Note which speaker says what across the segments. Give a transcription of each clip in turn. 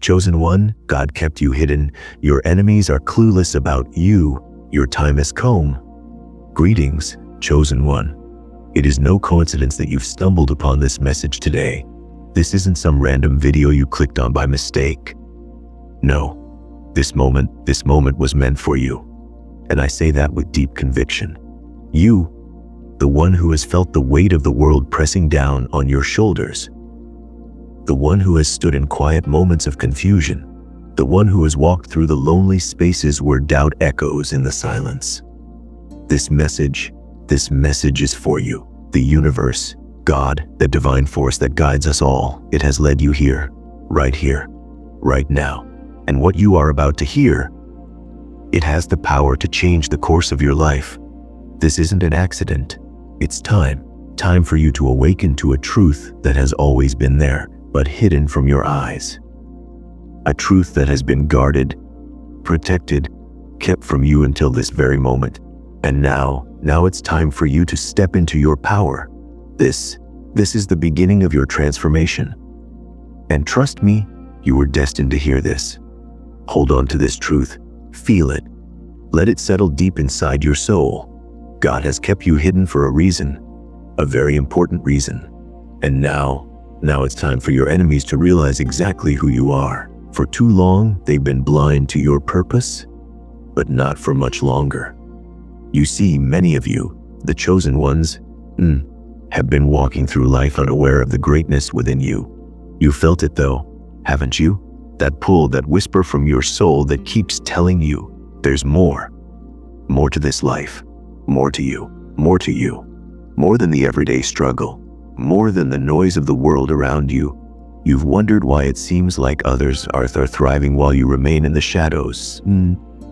Speaker 1: Chosen one, God kept you hidden. Your enemies are clueless about you. Your time has come. Greetings, chosen one. It is no coincidence that you've stumbled upon this message today. This isn't some random video you clicked on by mistake. No, this moment was meant for you. And I say that with deep conviction. You, the one who has felt the weight of the world pressing down on your shoulders. The one who has stood in quiet moments of confusion. The one who has walked through the lonely spaces where doubt echoes in the silence. This message is for you. The universe, God, the divine force that guides us all, it has led you here, right now. And what you are about to hear, it has the power to change the course of your life. This isn't an accident. It's time for you to awaken to a truth that has always been there, but hidden from your eyes. A truth that has been guarded, protected, kept from you until this very moment. And now it's time for you to step into your power. This is the beginning of your transformation. And trust me, you were destined to hear this. Hold on to this truth. Feel it. Let it settle deep inside your soul. God has kept you hidden for a reason, a very important reason. And now it's time for your enemies to realize exactly who you are. For too long, they've been blind to your purpose, but not for much longer. You see, many of you, the chosen ones, have been walking through life unaware of the greatness within you. You felt it though, haven't you? That pull, that whisper from your soul that keeps telling you there's more. More to this life, more to you, more than the everyday struggle, more than the noise of the world around you. You've wondered why it seems like others are thriving while you remain in the shadows,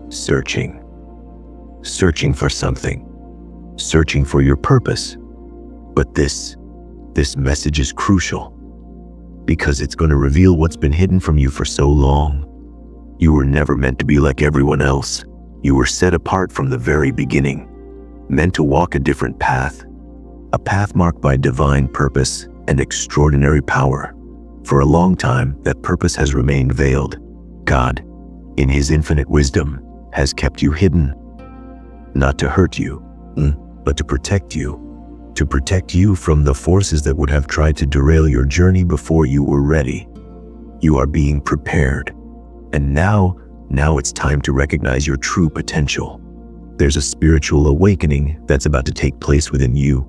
Speaker 1: searching for something, searching for your purpose. But this message is crucial because it's going to reveal what's been hidden from you for so long. You were never meant to be like everyone else. You were set apart from the very beginning, meant to walk a different path, a path marked by divine purpose and extraordinary power. For a long time, that purpose has remained veiled. God, in His infinite wisdom, has kept you hidden, not to hurt you, but to protect you. To protect you from the forces that would have tried to derail your journey before you were ready. You are being prepared. And now it's time to recognize your true potential. There's a spiritual awakening that's about to take place within you.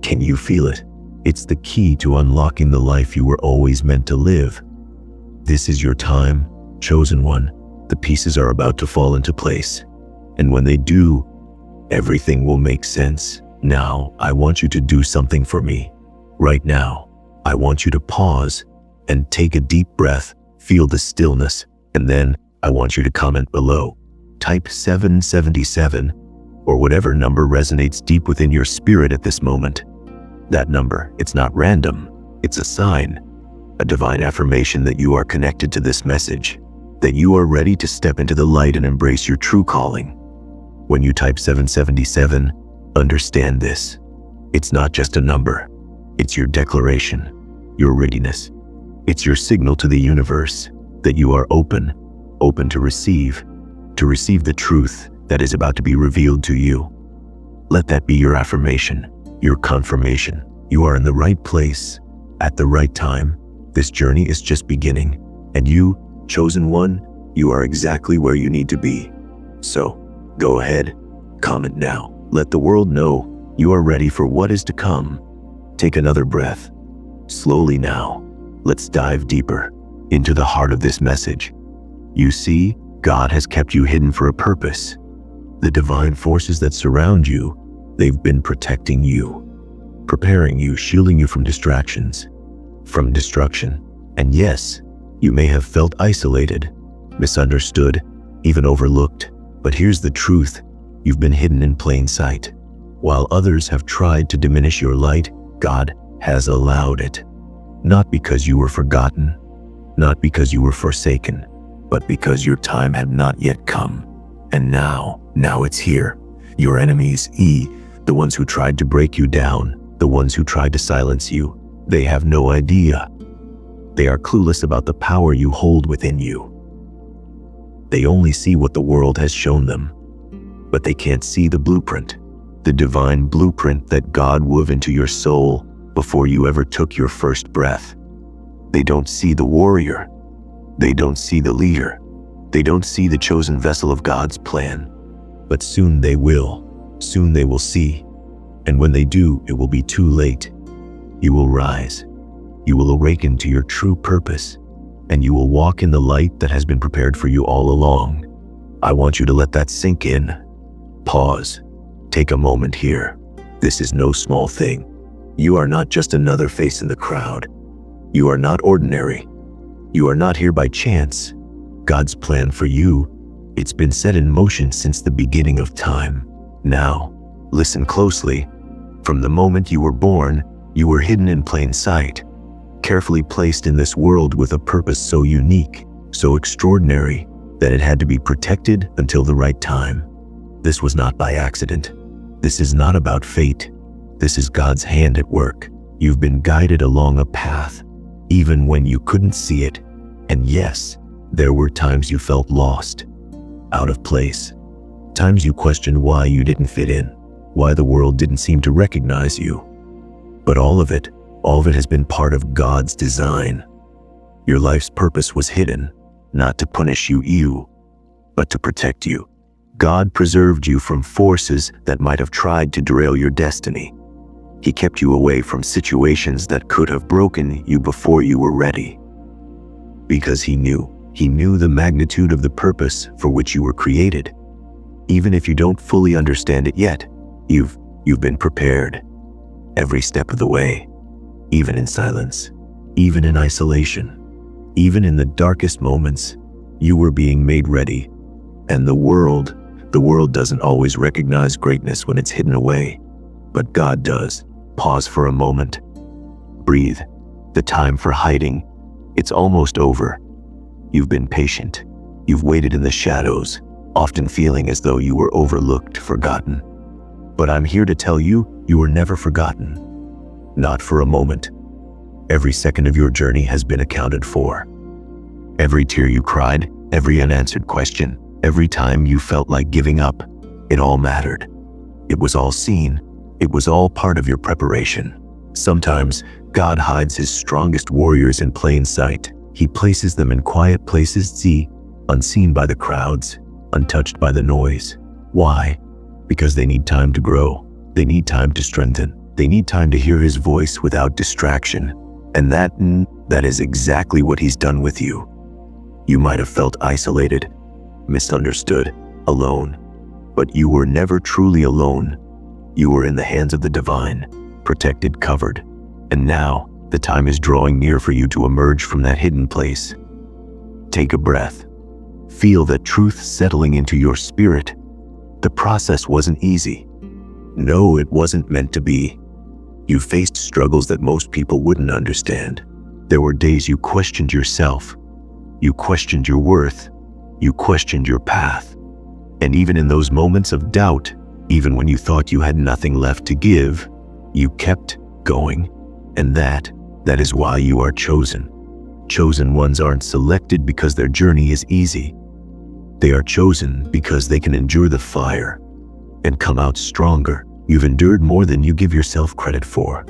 Speaker 1: Can you feel it? It's the key to unlocking the life you were always meant to live. This is your time, chosen one. The pieces are about to fall into place. And when they do, everything will make sense. Now, I want you to do something for me. Right now, I want you to pause and take a deep breath, feel the stillness, and then I want you to comment below. Type 777 or whatever number resonates deep within your spirit at this moment. That number, it's not random. It's a sign, a divine affirmation that you are connected to this message, that you are ready to step into the light and embrace your true calling. When you type 777, understand this. It's not just a number. It's your declaration, your readiness. It's your signal to the universe that you are open to receive the truth that is about to be revealed to you. Let that be your affirmation, your confirmation. You are in the right place at the right time. This journey is just beginning, and you, chosen one, you are exactly where you need to be. So, go ahead, comment now. Let the world know you are ready for what is to come. Take another breath. Slowly now, let's dive deeper into the heart of this message. You see, God has kept you hidden for a purpose. The divine forces that surround you, they've been protecting you, preparing you, shielding you from distractions, from destruction. And yes, you may have felt isolated, misunderstood, even overlooked. But here's the truth. You've been hidden in plain sight. While others have tried to diminish your light, God has allowed it. Not because you were forgotten, not because you were forsaken, but because your time had not yet come. And now it's here. Your enemies, the ones who tried to break you down, the ones who tried to silence you, they have no idea. They are clueless about the power you hold within you. They only see what the world has shown them, but they can't see the blueprint, the divine blueprint that God wove into your soul before you ever took your first breath. They don't see the warrior. They don't see the leader. They don't see the chosen vessel of God's plan. But soon they will. Soon they will see. And when they do, it will be too late. You will rise. You will awaken to your true purpose, and you will walk in the light that has been prepared for you all along. I want you to let that sink in. Pause. Take a moment here. This is no small thing. You are not just another face in the crowd. You are not ordinary. You are not here by chance. God's plan for you, it's been set in motion since the beginning of time. Now, listen closely. From the moment you were born, you were hidden in plain sight, carefully placed in this world with a purpose so unique, so extraordinary, that it had to be protected until the right time. This was not by accident. This is not about fate. This is God's hand at work. You've been guided along a path, even when you couldn't see it. And yes, there were times you felt lost, out of place. Times you questioned why you didn't fit in, why the world didn't seem to recognize you. But all of it has been part of God's design. Your life's purpose was hidden, not to punish you, but to protect you. God preserved you from forces that might have tried to derail your destiny. He kept you away from situations that could have broken you before you were ready. Because He knew the magnitude of the purpose for which you were created. Even if you don't fully understand it yet, you've been prepared. Every step of the way, even in silence, even in isolation, even in the darkest moments, you were being made ready. And the world doesn't always recognize greatness when it's hidden away, but God does. Pause for a moment. Breathe. The time for hiding, it's almost over. You've been patient. You've waited in the shadows, often feeling as though you were overlooked, forgotten. But I'm here to tell you, you were never forgotten. Not for a moment. Every second of your journey has been accounted for. Every tear you cried, every unanswered question, every time you felt like giving up, it all mattered. It was all seen. It was all part of your preparation. Sometimes, God hides His strongest warriors in plain sight. He places them in quiet places, unseen by the crowds, untouched by the noise. Why? Because they need time to grow. They need time to strengthen. They need time to hear His voice without distraction. And that is exactly what He's done with you. You might have felt isolated, misunderstood, alone. But you were never truly alone. You were in the hands of the divine, protected, covered. And now, the time is drawing near for you to emerge from that hidden place. Take a breath. Feel the truth settling into your spirit. The process wasn't easy. No, it wasn't meant to be. You faced struggles that most people wouldn't understand. There were days you questioned yourself. You questioned your worth. You questioned your path. And even in those moments of doubt, even when you thought you had nothing left to give, you kept going. And that is why you are chosen. Chosen ones aren't selected because their journey is easy. They are chosen because they can endure the fire and come out stronger. You've endured more than you give yourself credit for.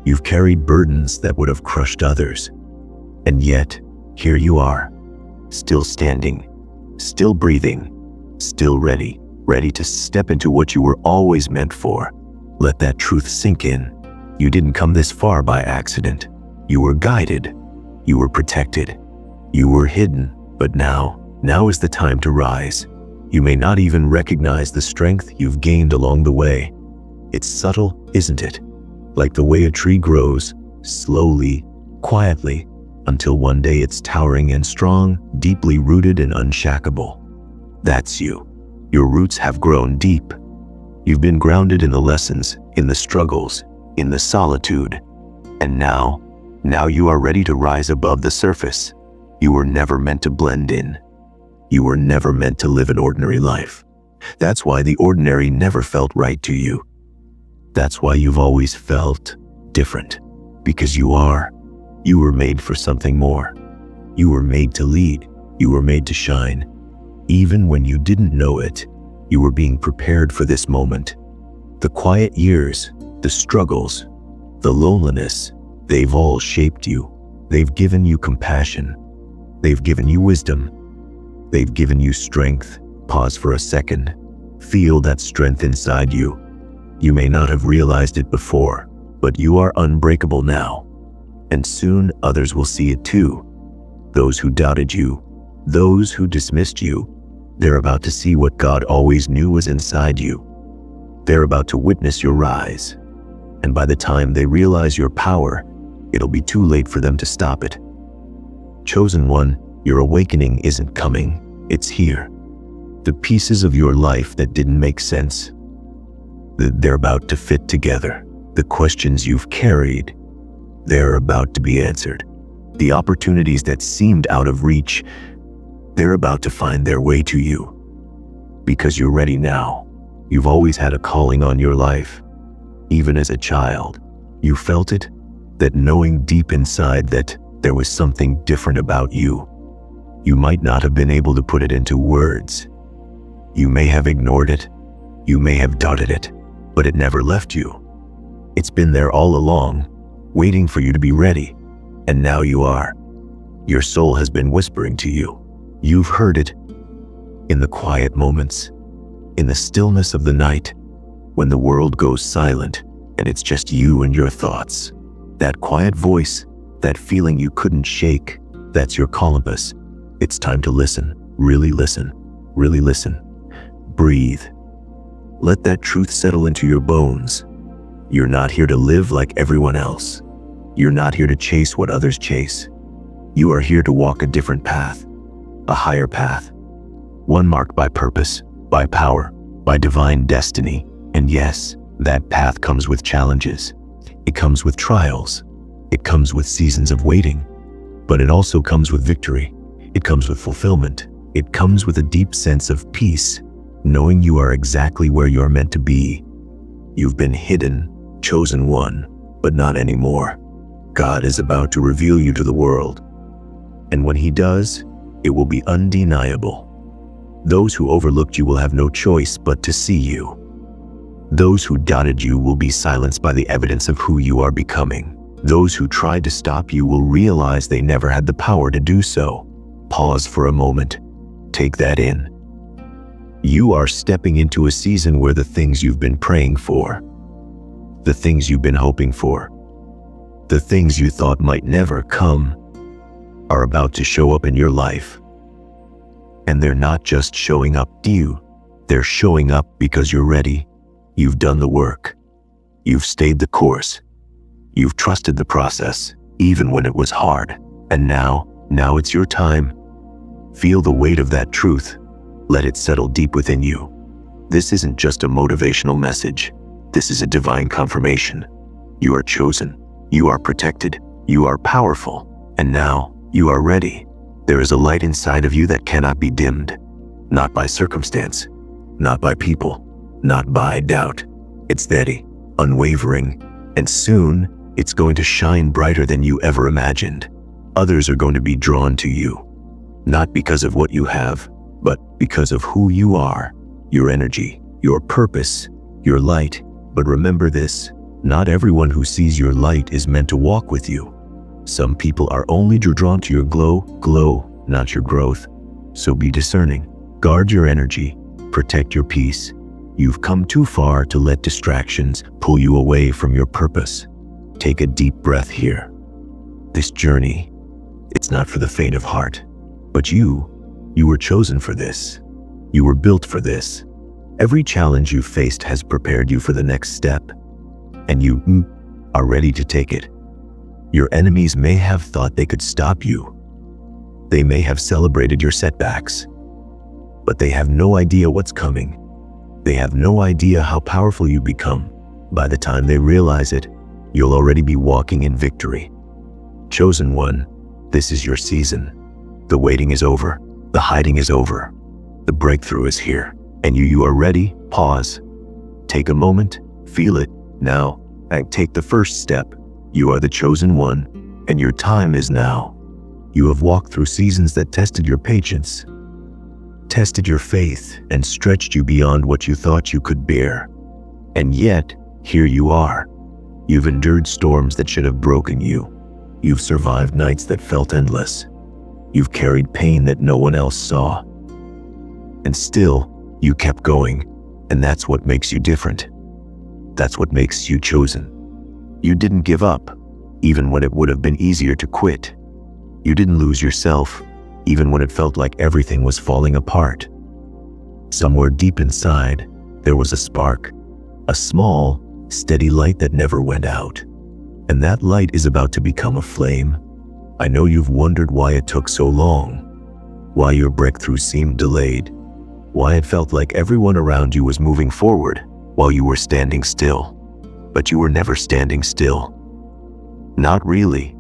Speaker 1: You've carried burdens that would have crushed others. And yet, here you are, still standing, still breathing, still ready to step into what you were always meant for. Let that truth sink in. You didn't come this far by accident. You were guided. You were protected. You were hidden. But now is the time to rise. You may not even recognize the strength you've gained along the way. It's subtle, isn't it? Like the way a tree grows, slowly, quietly, until one day it's towering and strong, deeply rooted and unshakable. That's you. Your roots have grown deep. You've been grounded in the lessons, in the struggles, in the solitude. And now you are ready to rise above the surface. You were never meant to blend in. You were never meant to live an ordinary life. That's why the ordinary never felt right to you. That's why you've always felt different. Because you are You were made for something more. You were made to lead. You were made to shine. Even when you didn't know it, you were being prepared for this moment. The quiet years, the struggles, the loneliness, they've all shaped you. They've given you compassion. They've given you wisdom. They've given you strength. Pause for a second. Feel that strength inside you. You may not have realized it before, but you are unbreakable now. And soon others will see it too. Those who doubted you, those who dismissed you, they're about to see what God always knew was inside you. They're about to witness your rise. And by the time they realize your power, it'll be too late for them to stop it. Chosen one, your awakening isn't coming, it's here. The pieces of your life that didn't make sense, they're about to fit together. The questions you've carried, they're about to be answered. The opportunities that seemed out of reach, they're about to find their way to you. Because you're ready now. You've always had a calling on your life. Even as a child, you felt it, that knowing deep inside that there was something different about you. You might not have been able to put it into words. You may have ignored it. You may have doubted it, but it never left you. It's been there all along, waiting for you to be ready. And now you are. Your soul has been whispering to you. You've heard it in the quiet moments, in the stillness of the night, when the world goes silent and it's just you and your thoughts. That quiet voice, that feeling you couldn't shake, that's your compass. It's time to listen, really listen, really listen. Breathe. Let that truth settle into your bones. You're not here to live like everyone else. You're not here to chase what others chase. You are here to walk a different path, a higher path, one marked by purpose, by power, by divine destiny. And yes, that path comes with challenges. It comes with trials. It comes with seasons of waiting. But it also comes with victory. It comes with fulfillment. It comes with a deep sense of peace, knowing you are exactly where you're meant to be. You've been hidden, chosen one, but not anymore. God is about to reveal you to the world. And when he does, it will be undeniable. Those who overlooked you will have no choice but to see you. Those who doubted you will be silenced by the evidence of who you are becoming. Those who tried to stop you will realize they never had the power to do so. Pause for a moment. Take that in. You are stepping into a season where the things you've been praying for, the things you've been hoping for, the things you thought might never come, are about to show up in your life. And they're not just showing up to you, they're showing up because you're ready. You've done the work. You've stayed the course. You've trusted the process, even when it was hard. And now it's your time. Feel the weight of that truth. Let it settle deep within you. This isn't just a motivational message. This is a divine confirmation. You are chosen. You are protected. You are powerful. And now you are ready. There is a light inside of you that cannot be dimmed. Not by circumstance. Not by people. Not by doubt. It's steady, unwavering, and soon it's going to shine brighter than you ever imagined. Others are going to be drawn to you, not because of what you have, but because of who you are, your energy, your purpose, your light. But remember this, not everyone who sees your light is meant to walk with you. Some people are only drawn to your glow, not your growth. So be discerning. Guard your energy. Protect your peace. You've come too far to let distractions pull you away from your purpose. Take a deep breath here. This journey, it's not for the faint of heart. But you were chosen for this. You were built for this. Every challenge you faced has prepared you for the next step. And you are ready to take it. Your enemies may have thought they could stop you. They may have celebrated your setbacks. But they have no idea what's coming. They have no idea how powerful you become. By the time they realize it, you'll already be walking in victory. Chosen one, this is your season. The waiting is over. The hiding is over. The breakthrough is here. And you are ready. Pause. Take a moment. Feel it. Now, take the first step. You are the chosen one. And your time is now. You have walked through seasons that tested your patience, tested your faith, and stretched you beyond what you thought you could bear. And yet, here you are. You've endured storms that should have broken you. You've survived nights that felt endless. You've carried pain that no one else saw. And still, you kept going, and that's what makes you different. That's what makes you chosen. You didn't give up, even when it would have been easier to quit. You didn't lose yourself, even when it felt like everything was falling apart. Somewhere deep inside, there was a spark, a small, steady light that never went out. And that light is about to become a flame. I know you've wondered why it took so long, why your breakthrough seemed delayed, why it felt like everyone around you was moving forward while you were standing still. But you were never standing still. Not really.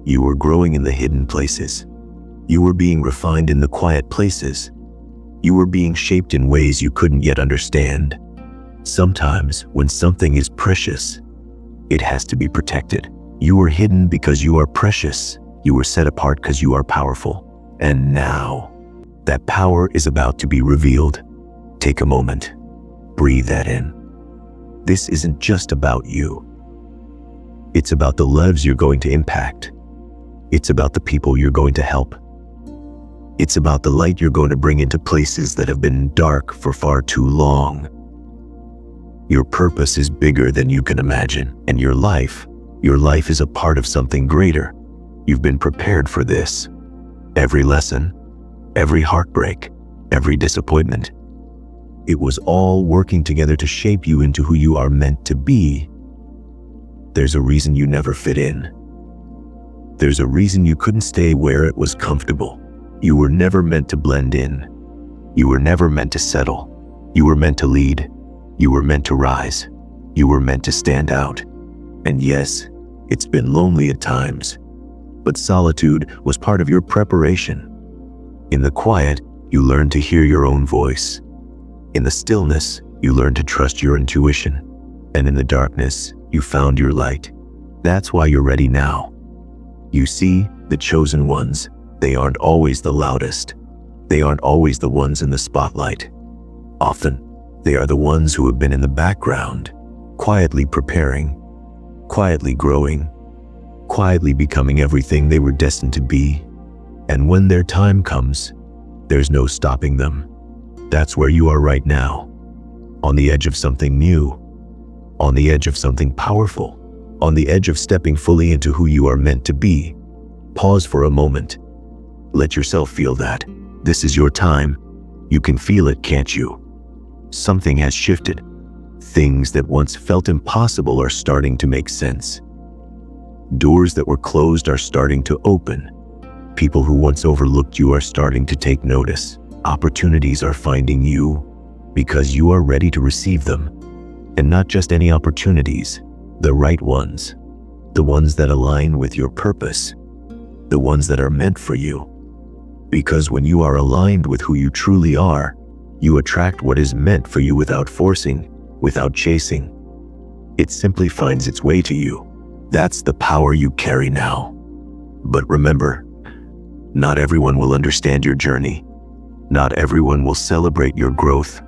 Speaker 1: You were growing in the hidden places. You were being refined in the quiet places. You were being shaped in ways you couldn't yet understand. Sometimes, when something is precious, it has to be protected. You were hidden because you are precious. You were set apart because you are powerful. And now, that power is about to be revealed. Take a moment. Breathe that in. This isn't just about you. It's about the lives you're going to impact. It's about the people you're going to help. It's about the light you're going to bring into places that have been dark for far too long. Your purpose is bigger than you can imagine, and your life is a part of something greater. You've been prepared for this. Every lesson, every heartbreak, every disappointment. It was all working together to shape you into who you are meant to be. There's a reason you never fit in. There's a reason you couldn't stay where it was comfortable. You were never meant to blend in. You were never meant to settle. You were meant to lead. You were meant to rise. You were meant to stand out. And yes, it's been lonely at times, but solitude was part of your preparation. In the quiet, you learned to hear your own voice. In the stillness, you learned to trust your intuition. And in the darkness, you found your light. That's why you're ready now. You see, the chosen ones, they aren't always the loudest. They aren't always the ones in the spotlight. Often, they are the ones who have been in the background, quietly preparing, quietly growing, quietly becoming everything they were destined to be. And when their time comes, there's no stopping them. That's where you are right now, on the edge of something new, on the edge of something powerful, on the edge of stepping fully into who you are meant to be. Pause for a moment. Let yourself feel that. This is your time. You can feel it, can't you? Something has shifted. Things that once felt impossible are starting to make sense. Doors that were closed are starting to open. People who once overlooked you are starting to take notice. Opportunities are finding you because you are ready to receive them. And not just any opportunities, the right ones. The ones that align with your purpose. The ones that are meant for you. Because when you are aligned with who you truly are, you attract what is meant for you without forcing, without chasing. It simply finds its way to you. That's the power you carry now. But remember, not everyone will understand your journey. Not everyone will celebrate your growth,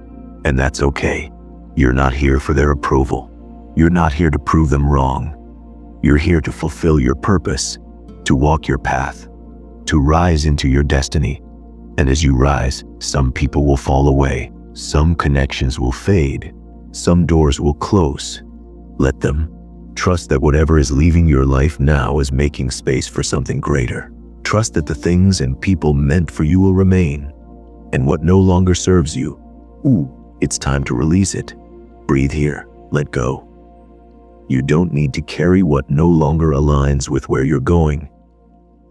Speaker 1: and that's okay. You're not here for their approval. You're not here to prove them wrong. You're here to fulfill your purpose, to walk your path, to rise into your destiny. And as you rise, some people will fall away. Some connections will fade. Some doors will close. Let them. Trust that whatever is leaving your life now is making space for something greater. Trust that the things and people meant for you will remain. And what no longer serves you, it's time to release it. Breathe here. Let go. You don't need to carry what no longer aligns with where you're going.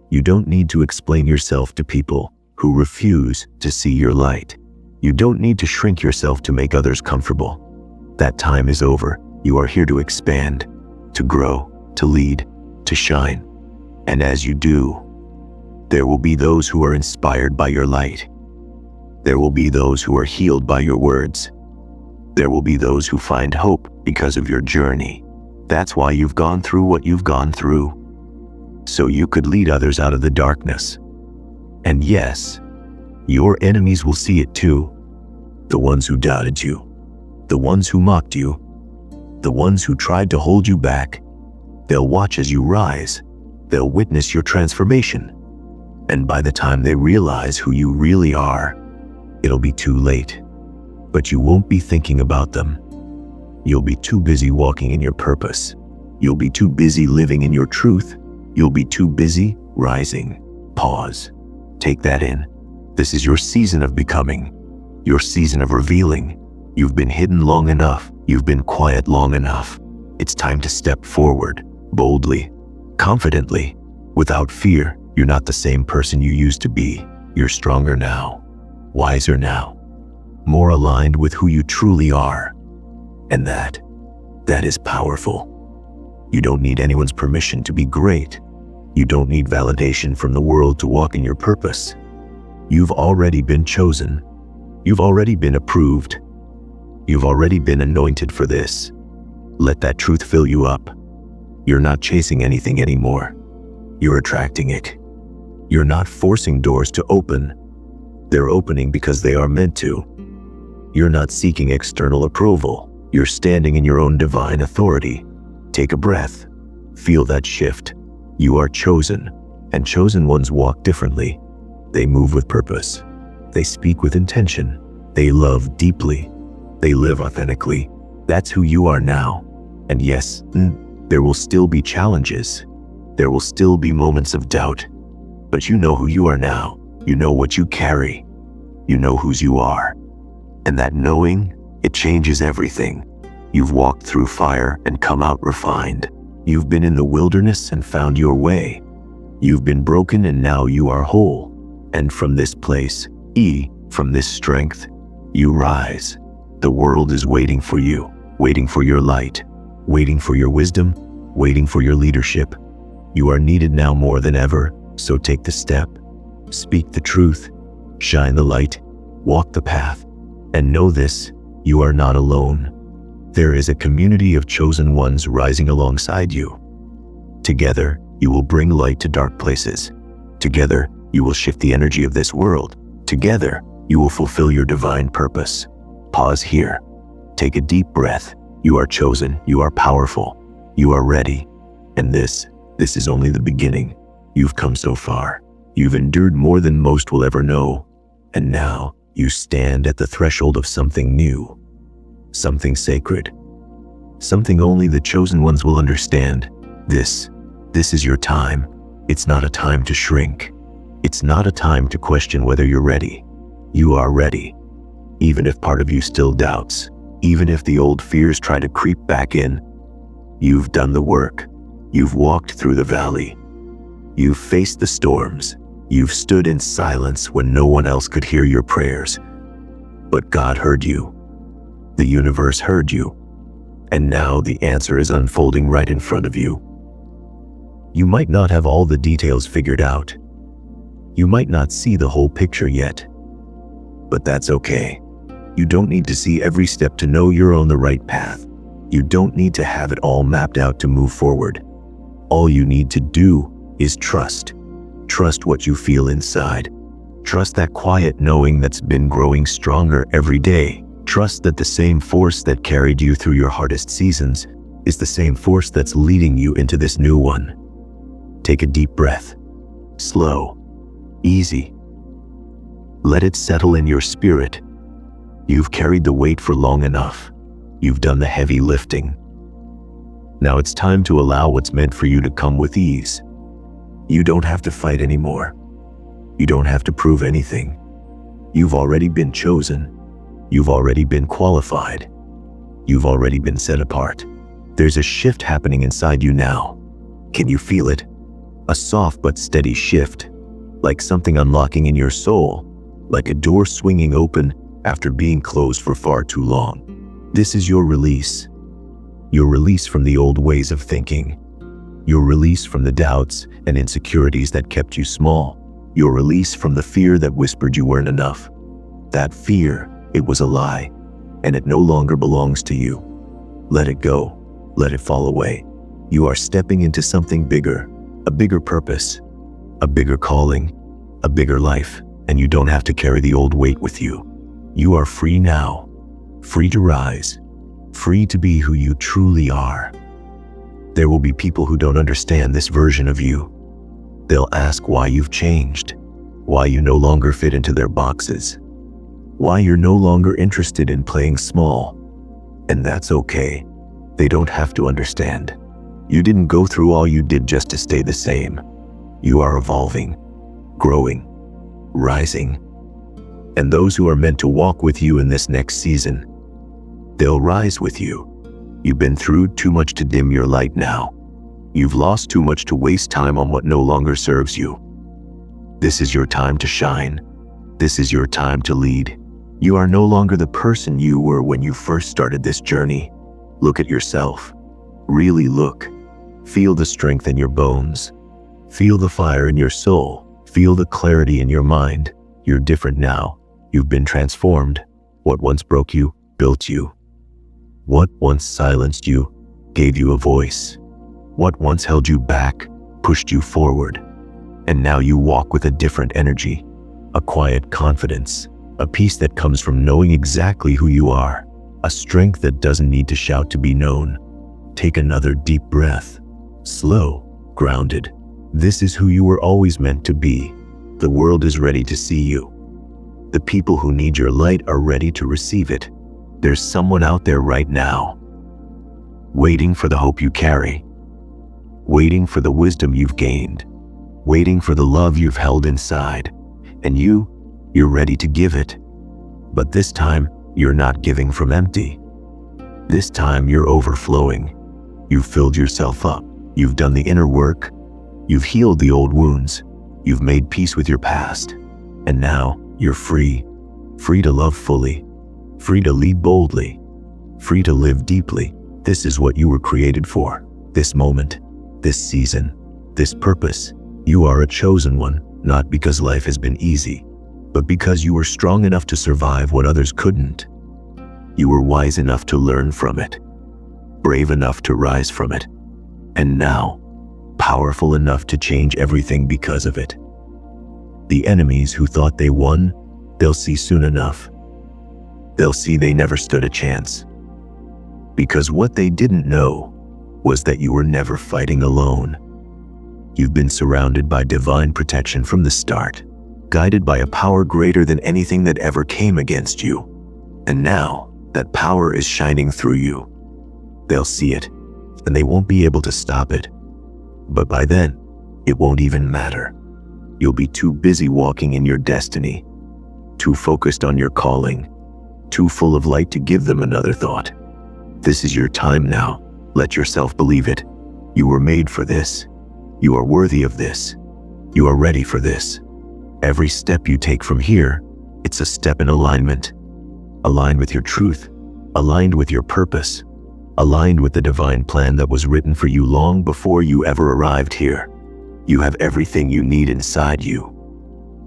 Speaker 1: You don't need to explain yourself to people who refuse to see your light. You don't need to shrink yourself to make others comfortable. That time is over. You are here to expand, to grow, to lead, to shine. And as you do, there will be those who are inspired by your light. There will be those who are healed by your words. There will be those who find hope because of your journey. That's why you've gone through what you've gone through. so you could lead others out of the darkness. And yes, your enemies will see it too. The ones who doubted you, the ones who mocked you, the ones who tried to hold you back. They'll watch as you rise. They'll witness your transformation. And by the time they realize who you really are, it'll be too late. But you won't be thinking about them. You'll be too busy walking in your purpose. You'll be too busy living in your truth. You'll be too busy rising. Pause. Take that in. This is your season of becoming, your season of revealing. You've been hidden long enough. You've been quiet long enough. It's time to step forward, boldly, confidently, without fear. You're not the same person you used to be. You're stronger now, wiser now, more aligned with who you truly are. And that is powerful. You don't need anyone's permission to be great. You don't need validation from the world to walk in your purpose. You've already been chosen. You've already been approved. You've already been anointed for this. Let that truth fill you up. You're not chasing anything anymore. You're attracting it. You're not forcing doors to open. They're opening because they are meant to. You're not seeking external approval. You're standing in your own divine authority. Take a breath. Feel that shift. You are chosen, and chosen ones walk differently. They move with purpose. They speak with intention. They love deeply. They live authentically. That's who you are now. And yes, there will still be challenges. There will still be moments of doubt. But you know who you are now. You know what you carry. You know whose you are. And that knowing, it changes everything. You've walked through fire and come out refined. You've been in the wilderness and found your way. You've been broken and now you are whole. And from this place, from this strength, you rise. The world is waiting for you, waiting for your light, waiting for your wisdom, waiting for your leadership. You are needed now more than ever, so take the step. Speak the truth, shine the light, walk the path, and know this, you are not alone. There is a community of chosen ones rising alongside you. Together, you will bring light to dark places. Together, you will shift the energy of this world. Together, you will fulfill your divine purpose. Pause here. Take a deep breath. You are chosen. You are powerful. You are ready. And this is only the beginning. You've come so far. You've endured more than most will ever know. And now, you stand at the threshold of something new. Something sacred. Something only the chosen ones will understand. This is your time. It's not a time to shrink. It's not a time to question whether you're ready. You are ready. Even if part of you still doubts, even if the old fears try to creep back in, you've done the work. You've walked through the valley. You've faced the storms. You've stood in silence when no one else could hear your prayers. But God heard you. The universe heard you. And now the answer is unfolding right in front of you. You might not have all the details figured out. You might not see the whole picture yet. But that's okay. You don't need to see every step to know you're on the right path. You don't need to have it all mapped out to move forward. All you need to do is trust. Trust what you feel inside. Trust that quiet knowing that's been growing stronger every day. Trust that the same force that carried you through your hardest seasons is the same force that's leading you into this new one. Take a deep breath. Slow. Easy. Let it settle in your spirit. You've carried the weight for long enough. You've done the heavy lifting. Now it's time to allow what's meant for you to come with ease. You don't have to fight anymore. You don't have to prove anything. You've already been chosen. You've already been qualified. You've already been set apart. There's a shift happening inside you now. Can you feel it? A soft but steady shift, like something unlocking in your soul, like a door swinging open after being closed for far too long. This is your release. Your release from the old ways of thinking. Your release from the doubts and insecurities that kept you small. Your release from the fear that whispered you weren't enough. That fear, it was a lie, and it no longer belongs to you. Let it go. Let it fall away. You are stepping into something bigger, a bigger purpose, a bigger calling, a bigger life, and you don't have to carry the old weight with you. You are free now, free to rise, free to be who you truly are. There will be people who don't understand this version of you. They'll ask why you've changed, why you no longer fit into their boxes, why you're no longer interested in playing small. And that's okay. They don't have to understand. You didn't go through all you did just to stay the same. You are evolving, growing, rising. And those who are meant to walk with you in this next season, they'll rise with you. You've been through too much to dim your light now. You've lost too much to waste time on what no longer serves you. This is your time to shine. This is your time to lead. You are no longer the person you were when you first started this journey. Look at yourself. Really look. Feel the strength in your bones. Feel the fire in your soul. Feel the clarity in your mind. You're different now. You've been transformed. What once broke you, built you. What once silenced you, gave you a voice. What once held you back, pushed you forward. And now you walk with a different energy, a quiet confidence, a peace that comes from knowing exactly who you are, a strength that doesn't need to shout to be known. Take another deep breath, slow, grounded. This is who you were always meant to be. The world is ready to see you. The people who need your light are ready to receive it. There's someone out there right now, waiting for the hope you carry, waiting for the wisdom you've gained, waiting for the love you've held inside. And you're ready to give it. But this time, you're not giving from empty. This time, you're overflowing. You've filled yourself up. You've done the inner work. You've healed the old wounds. You've made peace with your past. And now, you're free. Free to love fully. Free to lead boldly. Free to live deeply. This is what you were created for. This moment, this season, this purpose. You are a chosen one, not because life has been easy, but because you were strong enough to survive what others couldn't. You were wise enough to learn from it, brave enough to rise from it, and now, powerful enough to change everything because of it. The enemies who thought they won, they'll see soon enough. They'll see they never stood a chance. Because what they didn't know was that you were never fighting alone. You've been surrounded by divine protection from the start, guided by a power greater than anything that ever came against you. And now, that power is shining through you. They'll see it, and they won't be able to stop it. But by then, it won't even matter. You'll be too busy walking in your destiny, too focused on your calling, too full of light to give them another thought. This is your time now. Let yourself believe it. You were made for this. You are worthy of this. You are ready for this. Every step you take from here, it's a step in alignment. Aligned with your truth, aligned with your purpose, aligned with the divine plan that was written for you long before you ever arrived here. You have everything you need inside you.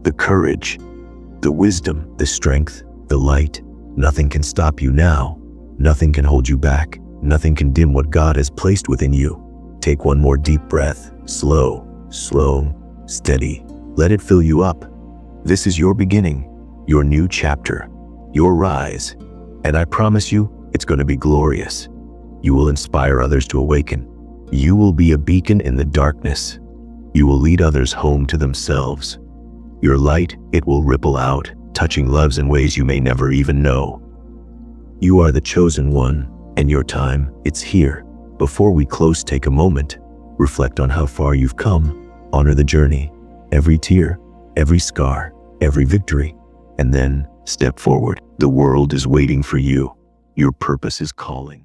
Speaker 1: The courage, the wisdom, the strength, the light. Nothing can stop you now. Nothing can hold you back. Nothing can dim what God has placed within you. Take one more deep breath. Slow, steady. Let it fill you up. This is your beginning, your new chapter, your rise. And I promise you, it's going to be glorious. You will inspire others to awaken. You will be a beacon in the darkness. You will lead others home to themselves. Your light, it will ripple out, touching lives in ways you may never even know. You are the chosen one, and your time, it's here. Before we close, take a moment. Reflect on how far you've come. Honor the journey, every tear, every scar, every victory, and then step forward. The world is waiting for you. Your purpose is calling.